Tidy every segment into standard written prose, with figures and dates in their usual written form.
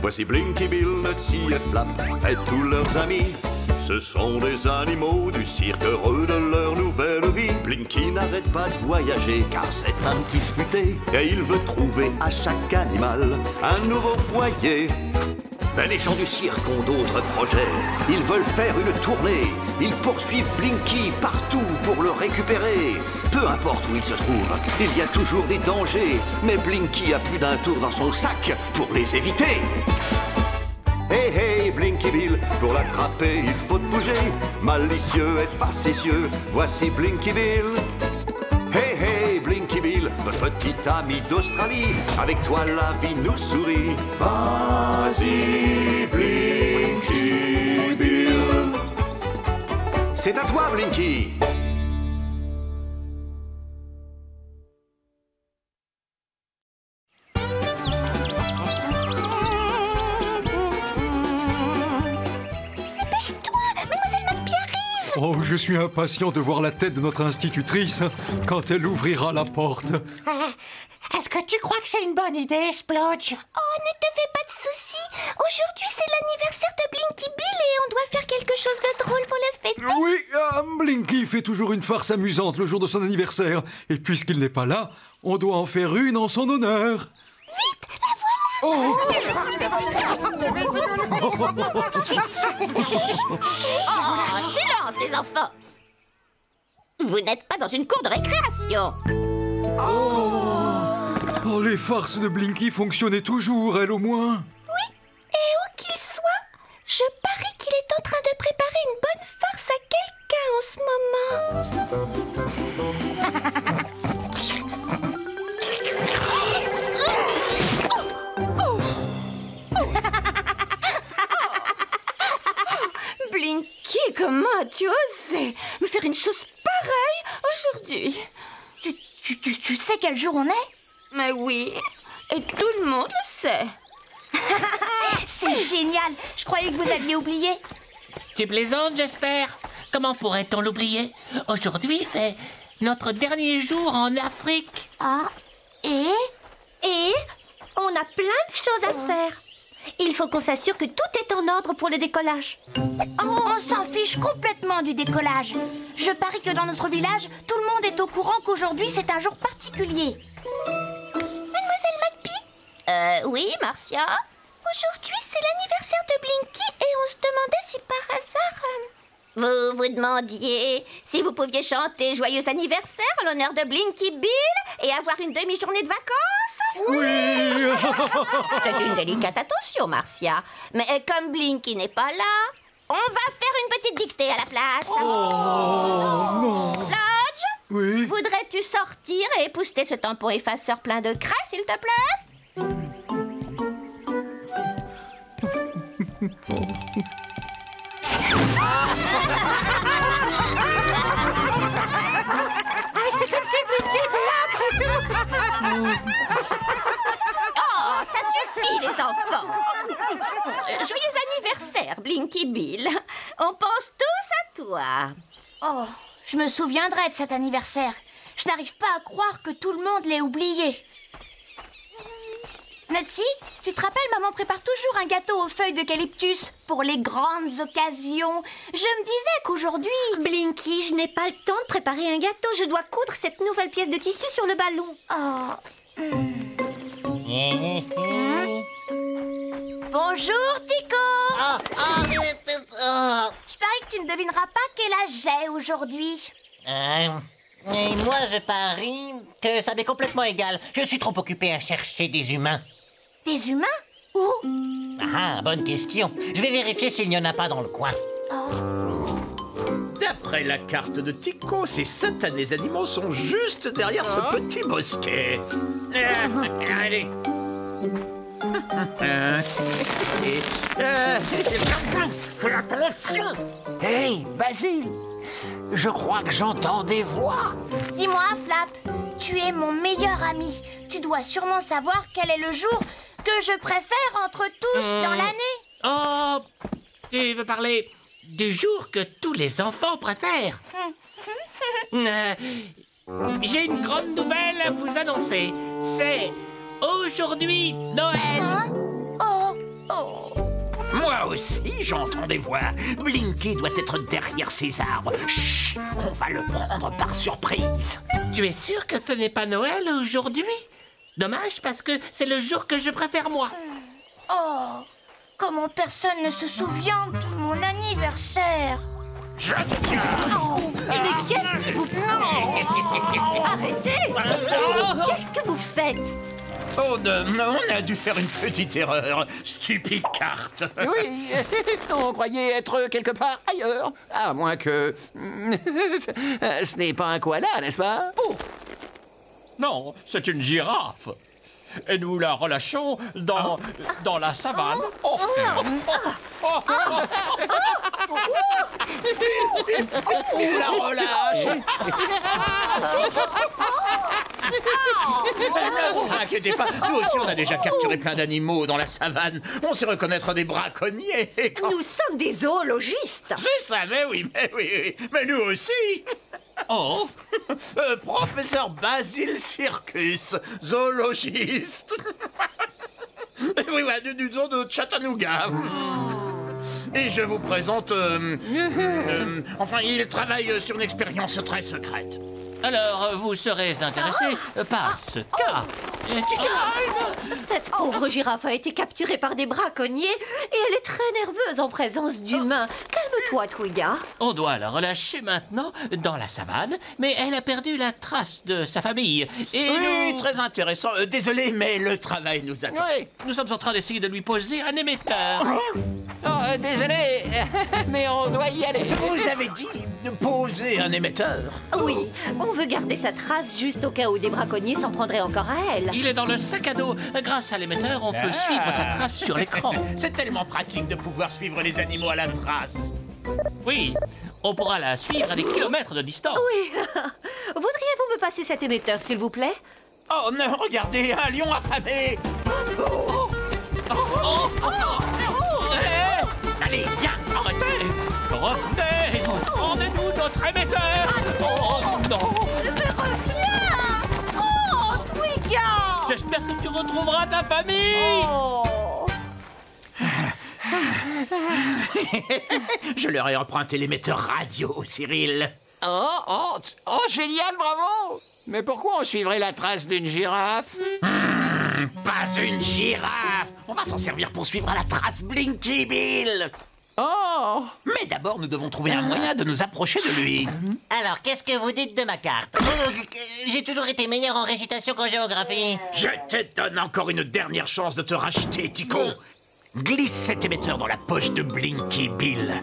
Voici Blinky Bill, Nutsy et Flap et tous leurs amis. Ce sont des animaux du cirque heureux de leur nouvelle vie. Blinky n'arrête pas de voyager car c'est un petit futé et il veut trouver à chaque animal un nouveau foyer. Mais les gens du cirque ont d'autres projets. Ils veulent faire une tournée. Ils poursuivent Blinky partout pour le récupérer. Peu importe où il se trouve, il y a toujours des dangers. Mais Blinky a plus d'un tour dans son sac pour les éviter. Hey hey Blinky Bill, pour l'attraper il faut te bouger. Malicieux et facétieux, voici Blinky Bill. Hey hey Blinky Bill, notre petit ami d'Australie, avec toi la vie nous sourit. Vas-y Blinky Bill. C'est à toi Blinky. Oh, je suis impatient de voir la tête de notre institutrice quand elle ouvrira la porte. Est-ce que tu crois que c'est une bonne idée, Splodge? Oh, ne te fais pas de soucis. Aujourd'hui, c'est l'anniversaire de Blinky Bill et on doit faire quelque chose de drôle pour le fêter. Oui, Blinky fait toujours une farce amusante le jour de son anniversaire. Et puisqu'il n'est pas là, on doit en faire une en son honneur. Vite, la voilà. Oh. Oh, silence les enfants! Vous n'êtes pas dans une cour de récréation. Oh, les farces de Blinky fonctionnaient toujours, elle au moins. Oui, et où qu'il soit, je parie qu'il est en train de préparer une bonne farce à quelqu'un en ce moment. Blinky, comment as-tu osé me faire une chose pareille aujourd'hui? Tu sais quel jour on est? Mais oui, et tout le monde le sait. C'est génial. Je croyais que vous aviez oublié. Tu plaisantes, j'espère. Comment pourrait-on l'oublier? Aujourd'hui, c'est notre dernier jour en Afrique. Ah, et on a plein de choses à faire. Il faut qu'on s'assure que tout est en ordre pour le décollage. On s'en fiche complètement du décollage. Je parie que dans notre village, tout le monde est au courant qu'aujourd'hui, c'est un jour particulier. Mademoiselle McPee? Oui, Marcia? Aujourd'hui, c'est l'anniversaire de Blinky et on se demandait si par hasard... Vous vous demandiez si vous pouviez chanter Joyeux anniversaire en l'honneur de Blinky Bill et avoir une demi-journée de vacances? Oui. C'est une délicate attention, Marcia. Mais comme Blinky n'est pas là, on va faire une petite dictée à la place. Oh, non. Lodge? Oui. Voudrais-tu sortir et épousseter ce tampon effaceur plein de craie, s'il te plaît? C'est comme si Blinky était là après tout. Oh, ça suffit, les enfants. Joyeux anniversaire, Blinky Bill. On pense tous à toi. Oh, je me souviendrai de cet anniversaire. Je n'arrive pas à croire que tout le monde l'ait oublié. Nutsy, tu te rappelles, maman prépare toujours un gâteau aux feuilles d'eucalyptus pour les grandes occasions. Je me disais qu'aujourd'hui... Blinky, je n'ai pas le temps de préparer un gâteau. Je dois coudre cette nouvelle pièce de tissu sur le ballon. Oh. Bonjour, Tico. Je parie que tu ne devineras pas quel âge j'ai aujourd'hui. Et moi, je parie que ça m'est complètement égal. Je suis trop occupé à chercher des humains. Des humains? Où? Ah, bonne question. Je vais vérifier s'il n'y en a pas dans le coin. D'après la carte de Tico, ces satanés animaux sont juste derrière ce petit bosquet. Allez. Fais attention. Hey, Basile, je crois que j'entends des voix. Dis-moi, Flap, tu es mon meilleur ami. Tu dois sûrement savoir quel est le jour que je préfère entre tous dans l'année. Oh, tu veux parler du jour que tous les enfants préfèrent? J'ai une grande nouvelle à vous annoncer. C'est aujourd'hui Noël. Hein? Oh, Moi aussi, j'entends des voix. Blinky doit être derrière ces arbres. Chut, on va le prendre par surprise. Tu es sûr que ce n'est pas Noël aujourd'hui? Dommage, parce que c'est le jour que je préfère moi. Oh, comment personne ne se souvient de mon anniversaire? Je te tiens. Mais qu'est-ce qui vous prend? Arrêtez! Qu'est-ce que vous faites? Oh, on a dû faire une petite erreur. Stupide carte. Oui, on croyait être quelque part ailleurs. À moins que... Ce n'est pas un koala, n'est-ce pas? Non, c'est une girafe. Et nous la relâchons dans la savane. Il la relâche. Ne vous inquiétez pas, nous aussi on a déjà capturé plein d'animaux dans la savane. On sait reconnaître des braconniers. Nous sommes des zoologistes. Je savais, oui, mais nous aussi. Oh, professeur Basil Circus, zoologiste. Oui, du zoo de Chattanooga. Et je vous présente... enfin, il travaille sur une expérience très secrète. Alors, vous serez intéressé par ce cas. Cette pauvre girafe a été capturée par des braconniers et elle est très nerveuse en présence d'humains. Calme-toi, Twiga. On doit la relâcher maintenant dans la savane, mais elle a perdu la trace de sa famille. Et oui, très intéressant. Désolé, mais le travail nous attend. Oui, nous sommes en train d'essayer de lui poser un émetteur. Oh, désolé, mais on doit y aller. Vous avez dit de poser un émetteur. Oui, on veut garder sa trace juste au cas où des braconniers s'en prendraient encore à elle. Il est dans le sac à dos. Grâce à l'émetteur, on peut suivre sa trace sur l'écran. C'est tellement pratique de pouvoir suivre les animaux à la trace. Oui, on pourra la suivre à des kilomètres de distance. Oui. Voudriez-vous me passer cet émetteur, s'il vous plaît? Oh non, regardez, un lion affamé. Allez, viens. Arrêtez! Revenez! Rendez-nous notre émetteur! Oh non! Mais reviens! Oh, Twiga! J'espère que tu retrouveras ta famille! Oh. Je leur ai emprunté l'émetteur radio, Cyril. Oh, génial, bravo! Mais pourquoi on suivrait la trace d'une girafe? Pas une girafe. On va s'en servir pour suivre à la trace Blinky Bill. Oh! Mais d'abord, nous devons trouver un moyen de nous approcher de lui. Alors, qu'est-ce que vous dites de ma carte? J'ai toujours été meilleur en récitation qu'en géographie. Je te donne encore une dernière chance de te racheter, Tico. Glisse cet émetteur dans la poche de Blinky Bill.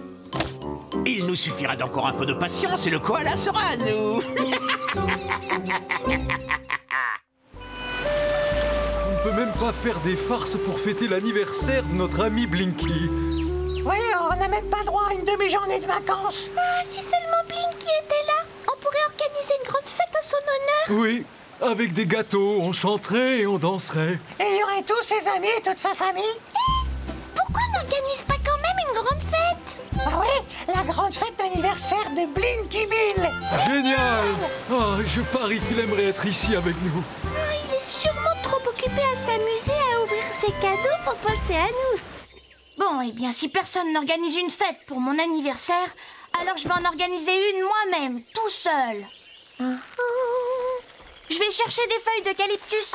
Il nous suffira d'encore un peu de patience et le koala sera à nous. On ne peut même pas faire des farces pour fêter l'anniversaire de notre ami Blinky. Oui, on n'a même pas droit à une demi-journée de vacances. Ah, si seulement Blinky était là, on pourrait organiser une grande fête en son honneur. Oui, avec des gâteaux, on chanterait et on danserait. Et il y aurait tous ses amis et toute sa famille. Pourquoi on n'organise pas quand même une grande fête? Ah oui, la grande fête d'anniversaire de Blinky Bill. Génial! Oh, je parie qu'il aimerait être ici avec nous. Ah, il est sûrement trop occupé à s'amuser à ouvrir ses cadeaux pour penser à nous. Bon, eh bien, si personne n'organise une fête pour mon anniversaire, alors je vais en organiser une moi-même, tout seul. Je vais chercher des feuilles d'eucalyptus.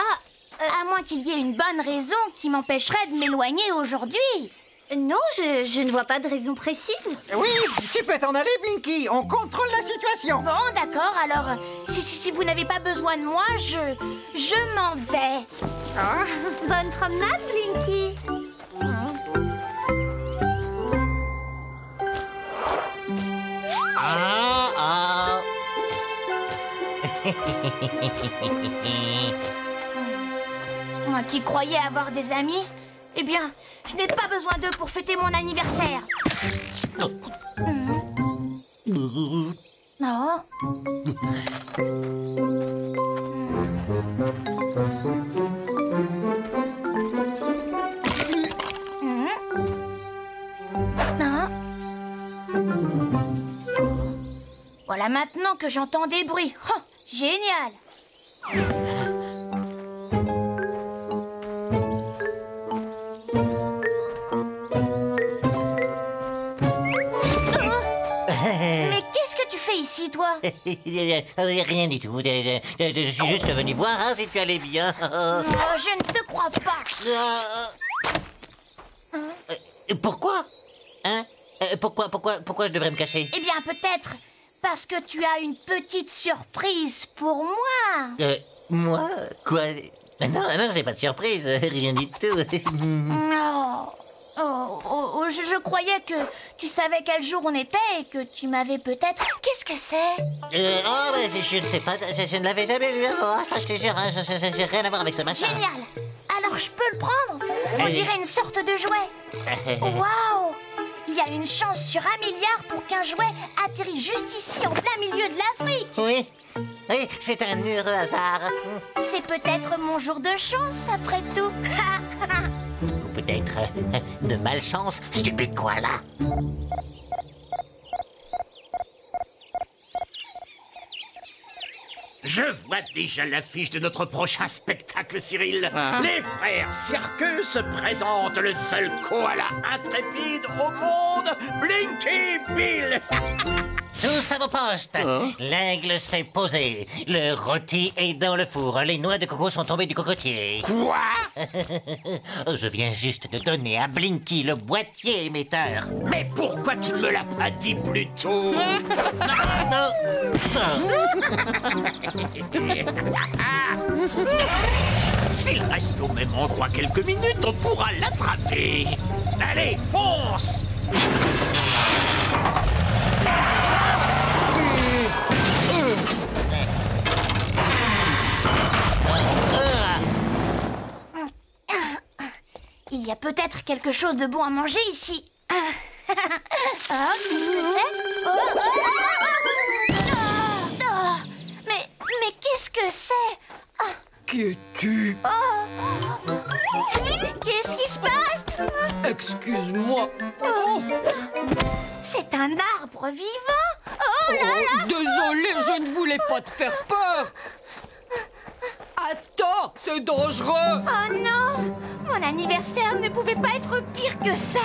À moins qu'il y ait une bonne raison qui m'empêcherait de m'éloigner aujourd'hui. Non, je ne vois pas de raison précise. Oui, tu peux t'en aller, Blinky. On contrôle la situation. Bon, d'accord, alors, si vous n'avez pas besoin de moi, je m'en vais. Bonne promenade, Blinky. Moi qui croyais avoir des amis, eh bien, je n'ai pas besoin d'eux pour fêter mon anniversaire. Non. Non. Voilà maintenant que j'entends des bruits. Oh, génial. fais ici, toi? Rien du tout. Je suis juste venu voir si tu allais bien. Oh, je ne te crois pas. Pourquoi? Hein? Pourquoi je devrais me cacher? Eh bien, peut-être parce que tu as une petite surprise pour moi. Moi? Quoi? Non, j'ai pas de surprise. Rien du tout. Je croyais que tu savais quel jour on était et que tu m'avais peut-être... Qu'est-ce que c'est? Je ne sais pas. Je ne l'avais jamais vu avant. Ça, je te jure, hein, j'ai rien à voir avec ce machin. Génial. Alors, je peux le prendre? On dirait une sorte de jouet. Waouh! Il y a une chance sur 1 milliard pour qu'un jouet atterrisse juste ici, en plein milieu de l'Afrique. Oui, c'est un heureux hasard. C'est peut-être mon jour de chance, après tout. Ou peut-être de malchance, stupide koala. Je vois déjà l'affiche de notre prochain spectacle, Cyril. Les frères Circus présentent le seul koala intrépide au monde, Blinky Bill. Tous à vos postes. L'aigle s'est posé. Le rôti est dans le four. Les noix de coco sont tombées du cocotier. Quoi? Je viens juste de donner à Blinky le boîtier émetteur. Mais pourquoi tu ne me l'as pas dit plus tôt? Non. S'il reste au même endroit quelques minutes, on pourra l'attraper. Allez, fonce! Il y a peut-être quelque chose de bon à manger ici. Qu'est-ce que c'est? Mais qu'est-ce que c'est? Qui es-tu? Qu'est-ce qui se passe? Excuse-moi. C'est un arbre vivant. Oh là là! Désolé, je ne voulais pas te faire peur. Attends, c'est dangereux. Oh non! Mon anniversaire ne pouvait pas être pire que ça.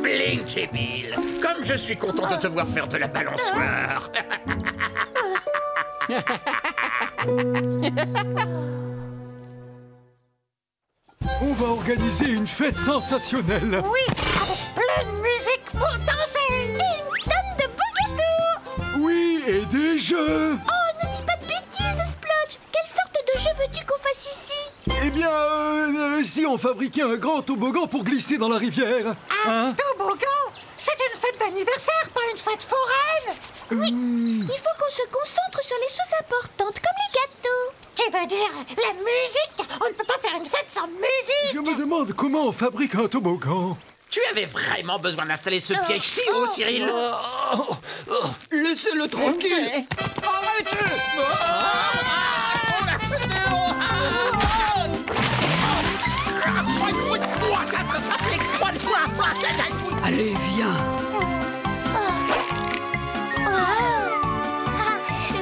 Blinky Bill, comme je suis content de te voir faire de la balançoire. On va organiser une fête sensationnelle. Oui, avec plein de musique pour danser. Et une tonne de bougatou. Oui, et des jeux. Oh, ne dis pas de bêtises, Splotch. Quelle sorte de jeu veux-tu qu'on fasse ici? Eh bien, si on fabriquait un grand toboggan pour glisser dans la rivière. Un toboggan? C'est une fête d'anniversaire, pas une fête foraine. Oui, il faut qu'on se concentre sur les choses importantes, comme les gâteaux. Tu veux dire la musique? On ne peut pas faire une fête sans musique. Je me demande comment on fabrique un toboggan. Tu avais vraiment besoin d'installer ce piège si haut, Cyril? Laissez-le tranquille. Arrêtez. Allez, viens.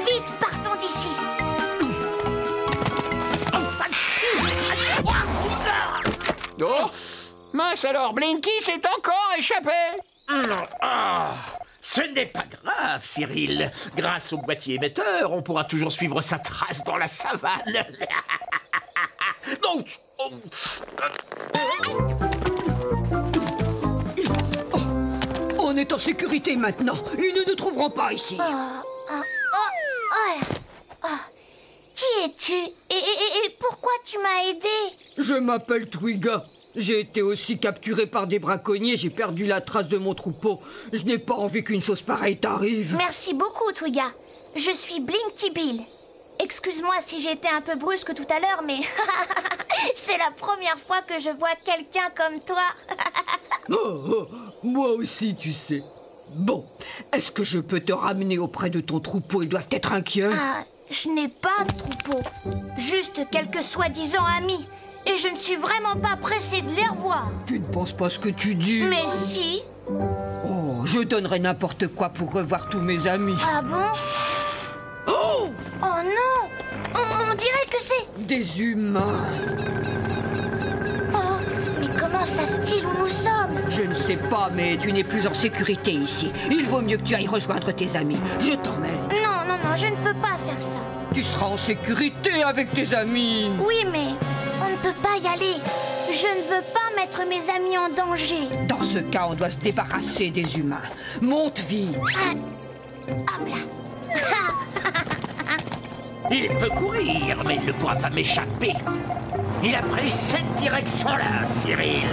Vite, partons d'ici. Oh, mince alors, Blinky s'est encore échappé. Ce n'est pas grave, Cyril. Grâce au boîtier émetteur, on pourra toujours suivre sa trace dans la savane. Non. On est en sécurité maintenant. Ils ne nous trouveront pas ici. Qui es-tu? Et pourquoi tu m'as aidé? Je m'appelle Twiga. J'ai été aussi capturé par des braconniers. J'ai perdu la trace de mon troupeau. Je n'ai pas envie qu'une chose pareille t'arrive. Merci beaucoup, Twiga. Je suis Blinky Bill. Excuse-moi si j'ai été un peu brusque tout à l'heure, mais c'est la première fois que je vois quelqu'un comme toi. Moi aussi, tu sais. Bon, est-ce que je peux te ramener auprès de ton troupeau? Ils doivent être inquiets. Je n'ai pas de troupeau. Juste quelques soi-disant amis. Et je ne suis vraiment pas pressée de les revoir. Tu ne penses pas ce que tu dis? Mais si. Oh, je donnerais n'importe quoi pour revoir tous mes amis. Ah bon? Oh non! On dirait que c'est... Des humains. Oh, mais comment Comment savent-ils où nous sommes? Je ne sais pas, mais tu n'es plus en sécurité ici. Il vaut mieux que tu ailles rejoindre tes amis. Je t'emmène. Non, non, non, je ne peux pas faire ça. Tu seras en sécurité avec tes amis. Oui, mais on ne peut pas y aller. Je ne veux pas mettre mes amis en danger. Dans ce cas, on doit se débarrasser des humains. Monte vite. Hop là. Il peut courir, mais il ne pourra pas m'échapper. Il a pris cette direction-là, Cyril.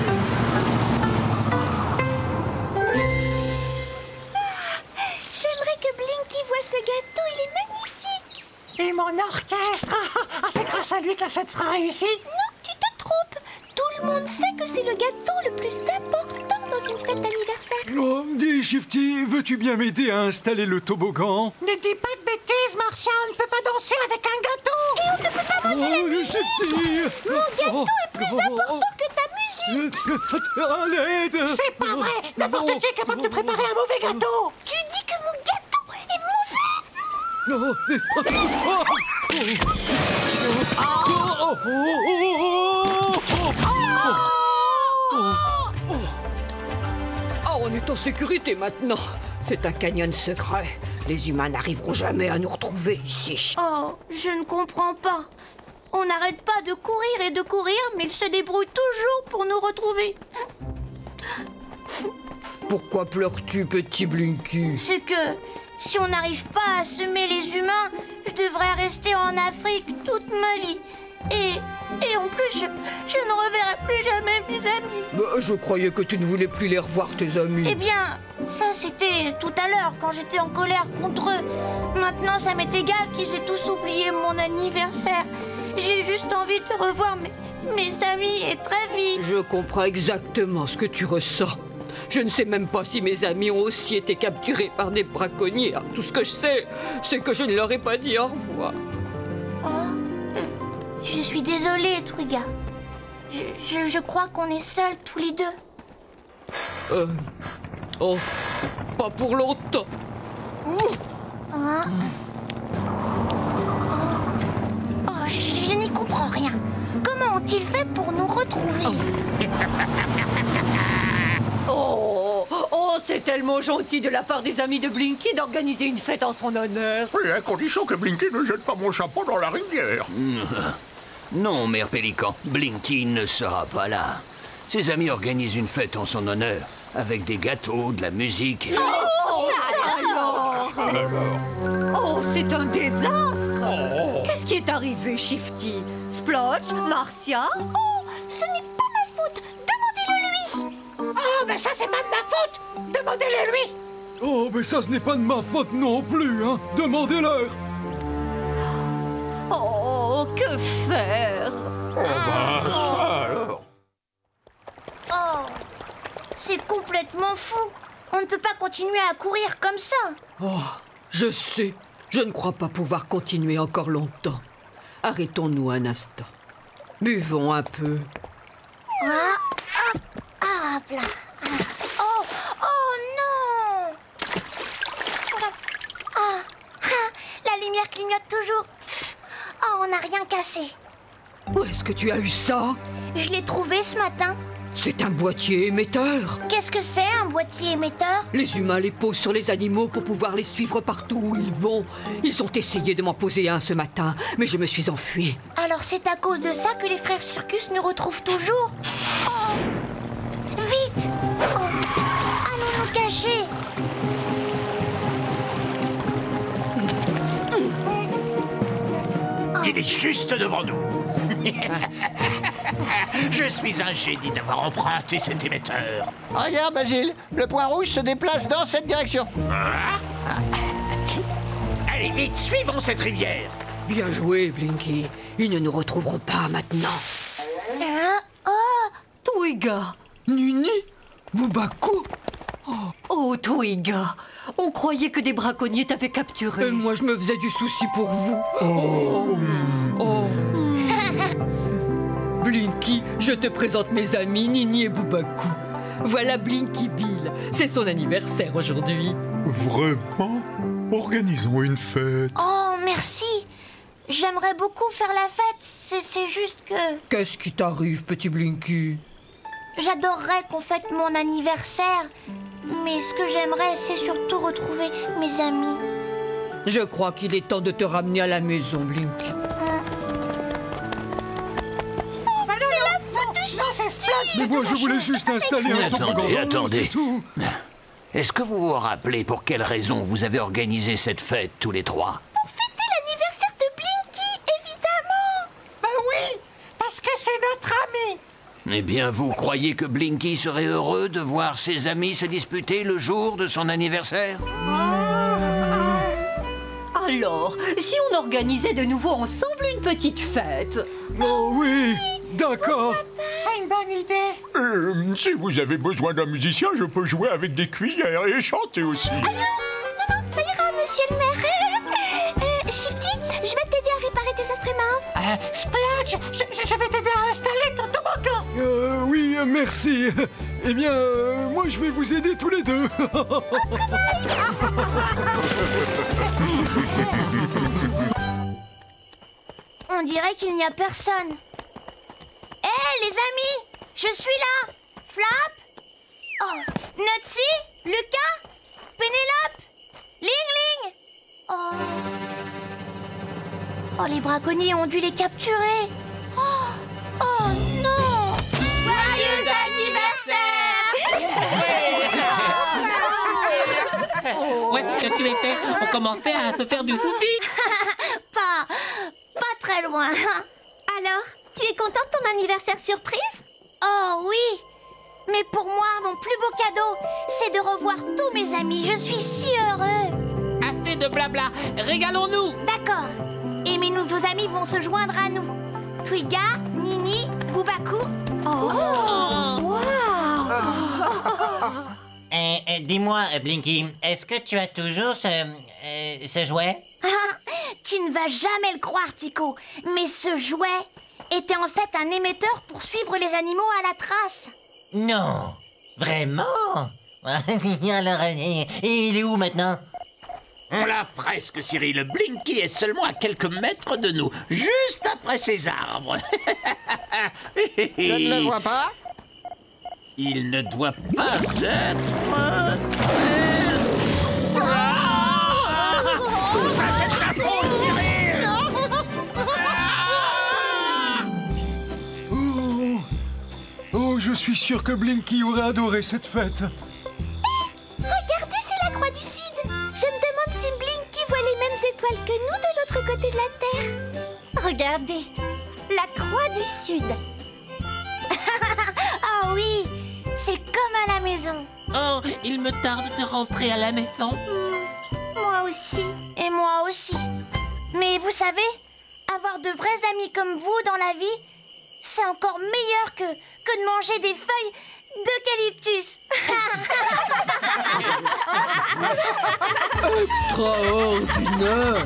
J'aimerais que Blinky voie ce gâteau, il est magnifique. Et mon orchestre. Ah, c'est grâce à lui que la fête sera réussie. Non, tu te trompes. Tout le monde sait que c'est le gâteau le plus important dans une fête d'anniversaire. Oh, dis, Shifty, veux-tu bien m'aider à installer le toboggan? Ne dis pas de bêtises, Marcia. On ne peut pas danser avec un gâteau. Et on ne peut pas manger la musique. Shifty! Mon gâteau est plus important que ta musique. À l'aide! C'est pas vrai. N'importe qui est capable de préparer un mauvais gâteau. Tu dis que mon gâteau est mauvais. Oh, on est en sécurité maintenant. C'est un canyon secret. Les humains n'arriveront jamais à nous retrouver ici. Oh, je ne comprends pas. On n'arrête pas de courir, mais ils se débrouillent toujours pour nous retrouver. Pourquoi pleures-tu, petit Blinky? C'est que si on n'arrive pas à semer les humains, je devrais rester en Afrique toute ma vie. Et en plus, je ne reverrai plus jamais mes amis. Je croyais que tu ne voulais plus les revoir, tes amis. Eh bien, ça c'était tout à l'heure, quand j'étais en colère contre eux. Maintenant, ça m'est égal qu'ils aient tous oublié mon anniversaire. J'ai juste envie de revoir mes amis et très vite. Je comprends exactement ce que tu ressens. Je ne sais même pas si mes amis ont aussi été capturés par des braconniers. Tout ce que je sais, c'est que je ne leur ai pas dit au revoir. Je suis désolée, Twiga. Je crois qu'on est seuls tous les deux. Oh, pas pour longtemps. Je n'y comprends rien. Comment ont-ils fait pour nous retrouver? Oh, c'est tellement gentil de la part des amis de Blinky d'organiser une fête en son honneur. Oui, à condition que Blinky ne jette pas mon chapeau dans la rivière. Non, mère Pélican, Blinky ne sera pas là. Ses amis organisent une fête en son honneur, avec des gâteaux, de la musique et... Oh, c'est un désastre. Qu'est-ce qui est arrivé, Shifty? Splotch? Marcia? Oh, ce n'est pas ma faute. Demandez-le lui. Oh, mais ça, c'est pas de ma faute. Demandez-le lui. Oh, mais ça, ce n'est pas de ma faute non plus, hein. Demandez-leur. Oh, que faire? Oh, c'est complètement fou. On ne peut pas continuer à courir comme ça. Oh, je sais. Je ne crois pas pouvoir continuer encore longtemps. Arrêtons-nous un instant. Buvons un peu. Hop là. Oh non. La lumière clignote toujours. Oh, on n'a rien cassé. Où est-ce que tu as eu ça? Je l'ai trouvé ce matin. C'est un boîtier émetteur. Qu'est-ce que c'est, un boîtier émetteur? Les humains les posent sur les animaux pour pouvoir les suivre partout où ils vont. Ils ont essayé de m'en poser un ce matin, mais je me suis enfuie. Alors c'est à cause de ça que les frères Circus nous retrouvent toujours? Oh! Vite! Oh! Allons nous cacher! Il est juste devant nous. Je suis un génie d'avoir emprunté cet émetteur. Regarde, Basile, le point rouge se déplace dans cette direction. Allez, vite, suivons cette rivière. Bien joué, Blinky. Ils ne nous retrouveront pas maintenant. Twiga! Nini? Boubakou? Oh, Twiga! On croyait que des braconniers t'avaient capturé. Moi, je me faisais du souci pour vous. Blinky, je te présente mes amis Nini et Boubakou. Voilà Blinky Bill. C'est son anniversaire aujourd'hui. Vraiment? Organisons une fête. Oh, merci. J'aimerais beaucoup faire la fête. C'est juste que... Qu'est-ce qui t'arrive, petit Blinky? j'adorerais qu'on fête mon anniversaire. Mais ce que j'aimerais, c'est surtout retrouver mes amis. Je crois qu'il est temps de te ramener à la maison, Blinky. Mais moi, je voulais juste installer un toboggan. Attendez. C'est tout. Est-ce que vous vous rappelez pour quelle raison vous avez organisé cette fête tous les trois? Pour fêter l'anniversaire de Blinky, évidemment. Bah oui, parce que c'est notre ami. Eh bien, vous croyez que Blinky serait heureux de voir ses amis se disputer le jour de son anniversaire? Alors, si on organisait de nouveau ensemble une petite fête? Oh oui, d'accord. C'est une bonne idée. Si vous avez besoin d'un musicien, je peux jouer avec des cuillères et chanter aussi. Non, ça ira, monsieur le maire. Shifty, je vais t'aider à réparer tes instruments. Splodge, je vais t'aider à installer ton toboggan. Oui, merci. Eh bien, moi, je vais vous aider tous les deux. On dirait qu'il n'y a personne. Hé, les amis, je suis là. Flap, Nutsy, Lucas, Pénélope, Ling Ling. Oh, les braconniers ont dû les capturer. Oh non. Joyeux anniversaire. Où est-ce que tu étais? On commençait à se faire du souci. Pas très loin. Alors, tu es content de ton anniversaire surprise? Oh oui. Mais pour moi, mon plus beau cadeau, c'est de revoir tous mes amis. Je suis si heureux. Assez de blabla, régalons-nous. D'accord. Et mes nouveaux amis vont se joindre à nous. Twiga, Nini, Boubakou. Dis-moi, Blinky, est-ce que tu as toujours ce jouet? Tu ne vas jamais le croire, Tico. Mais ce jouet était en fait un émetteur pour suivre les animaux à la trace. Non, vraiment? Alors, il est où maintenant? On l'a presque, Cyril. Blinky est seulement à quelques mètres de nous, juste après ces arbres. Je ne le vois pas. Il ne doit pas être très... Tout ça, c'est de ta faute, Cyril. Oh, je suis sûr que Blinky aurait adoré cette fête. Regardez, c'est la Croix du Sud. Je me demande si Blinky voit les mêmes étoiles que nous de l'autre côté de la Terre. Regardez, la Croix du Sud. Oh oui, c'est comme à la maison. Oh, il me tarde de rentrer à la maison. Moi aussi. Et moi aussi. Mais vous savez, avoir de vrais amis comme vous dans la vie, c'est encore meilleur que de manger des feuilles d'eucalyptus. Extraordinaire.